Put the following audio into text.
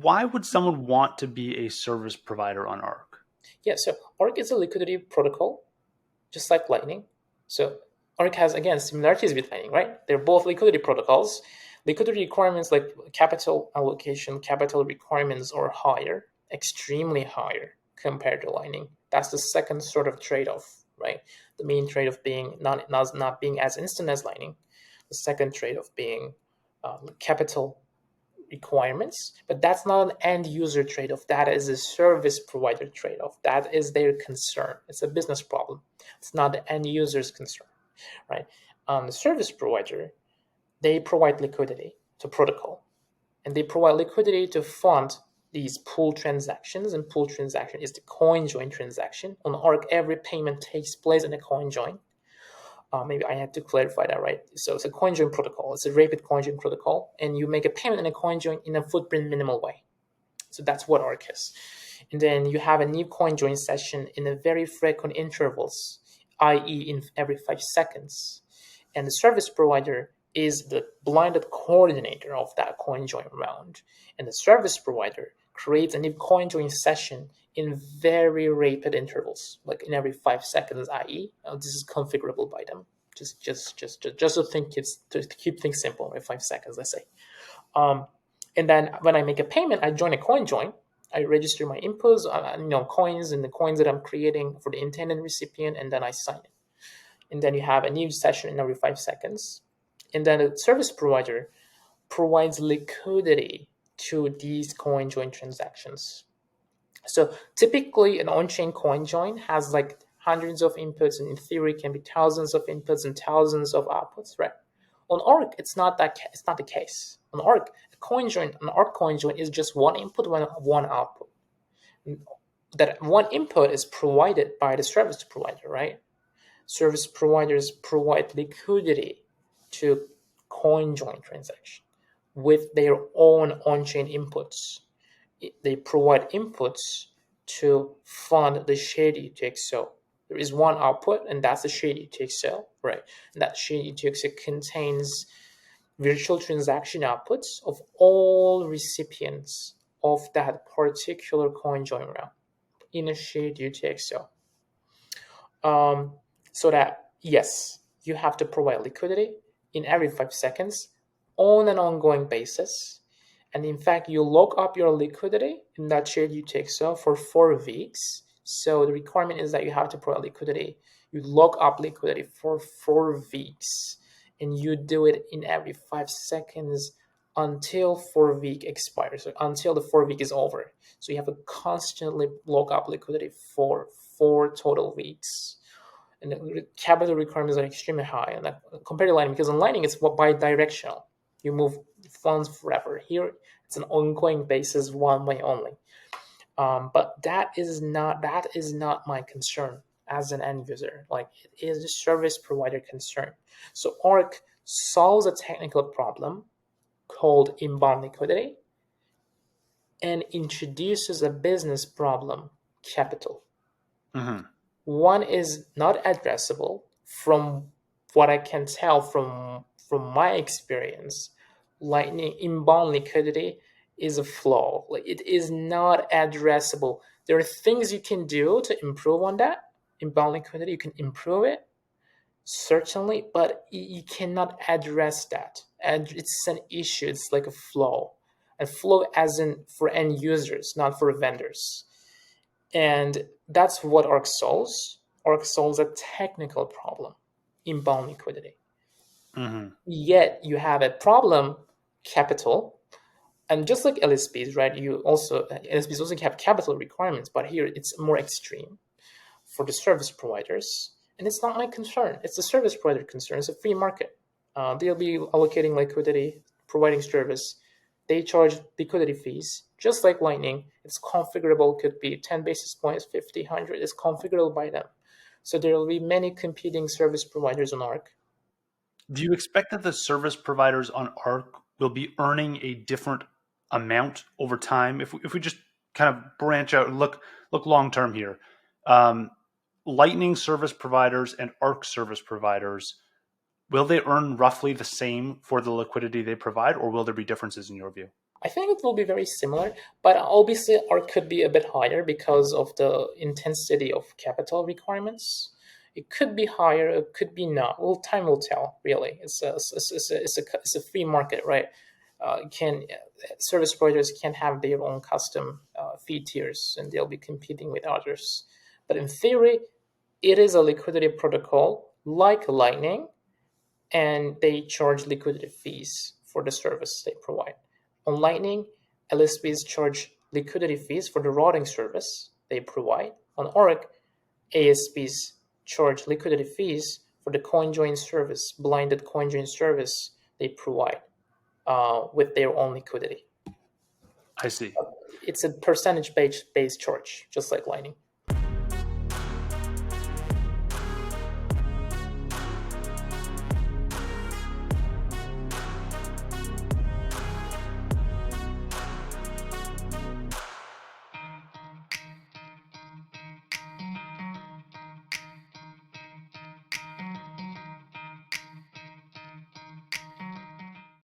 why would someone want to be a service provider on Arc? Yeah, so Arc is a liquidity protocol, just like Lightning. So Arc has, again, similarities with Lightning, right? They're both liquidity protocols. Liquidity requirements like capital allocation, capital requirements are higher, extremely higher compared to Lightning. That's the second sort of trade-off, right? The main trade-off being not being as instant as Lightning. The second trade-off being capital requirements, but that's not an end user trade-off. That is a service provider trade-off. That is their concern. It's a business problem. It's not the end user's concern, right? The service provider, they provide liquidity to protocol, and they provide liquidity to fund these pool transactions. And pool transaction is the coin join transaction. On Arc, every payment takes place in a coin join. Maybe I had to clarify that, right? So it's a coin join protocol. It's a rapid coin join protocol, and you make a payment in a coin join in a footprint minimal way. So that's what Arc is. And then you have a new coin join session in a very frequent intervals, i.e. in every 5 seconds. And the service provider is the blinded coordinator of that coin join round. And the service provider creates a new coin join session in very rapid intervals, like in every 5 seconds, i.e. This is configurable by them. Just to keep things simple, right? 5 seconds, let's say. And then when I make a payment, I join a coin join. I register my inputs, coins and the coins that I'm creating for the intended recipient, and then I sign it. And then you have a new session in every 5 seconds. And then the service provider provides liquidity to these coin join transactions. So typically an on-chain coin join has like hundreds of inputs, and in theory can be thousands of inputs and thousands of outputs, right? On Arc, it's not the case. On Arc, an Arc coin join is just one input, one output. That one input is provided by the service provider, right? Service providers provide liquidity to coin join transaction with their own on-chain inputs. They provide inputs to fund the shared UTXO. There is one output, and that's the shared UTXO, right? And that shared UTXO contains virtual transaction outputs of all recipients of that particular coin join round in a shared UTXO. So that, yes, you have to provide liquidity in every 5 seconds on an ongoing basis. And in fact, you lock up your liquidity in that shared UTXO for 4 weeks. So the requirement is that you have to provide liquidity. You lock up liquidity for 4 weeks, and you do it in every 5 seconds until 4 week expires, so until the 4 week is over. So you have to constantly lock up liquidity for 4 total weeks. And the capital requirements are extremely high. And that, compared to Lightning, because on Lightning it's bi-directional. You move funds forever. Here, it's an ongoing basis, one way only. But that is not my concern as an end user. Like, it is a service provider concern. So Arc solves a technical problem called inbound liquidity and introduces a business problem, capital. Mm-hmm. One is not addressable from what I can tell from my experience. Lightning inbound liquidity is a flaw. Like, it is not addressable. There are things you can do to improve on that. Inbound liquidity, you can improve it, certainly, but you cannot address that. And it's an issue. It's like a flaw. A flaw as in for end users, not for vendors. And that's what Arc solves. Arc solves a technical problem, inbound liquidity. Mm-hmm. Yet you have a problem, capital, and just like LSPs, right? LSPs also have capital requirements, but here it's more extreme for the service providers. And it's not my concern. It's the service provider concern. It's a free market. They'll be allocating liquidity, providing service. They charge liquidity fees, just like Lightning. It's configurable, could be 10 basis points, 50, 100. It's configurable by them. So there will be many competing service providers on Arc. Do you expect that the service providers on Arc will be earning a different amount over time? If we just kind of branch out and look long term here, Lightning service providers and Arc service providers, will they earn roughly the same for the liquidity they provide, or will there be differences in your view? I think it will be very similar, but obviously ARC could be a bit higher because of the intensity of capital requirements. It could be higher, it could be not. Well, time will tell. Really, it's a free market, right? Service providers can have their own custom fee tiers, and they'll be competing with others. But in theory, it is a liquidity protocol like Lightning, and they charge liquidity fees for the service they provide. On Lightning, LSPs charge liquidity fees for the routing service they provide. On Arc, ASPs charge liquidity fees for the coinjoin service, blinded coinjoin service they provide with their own liquidity. I see. It's a percentage-based charge, just like Lightning.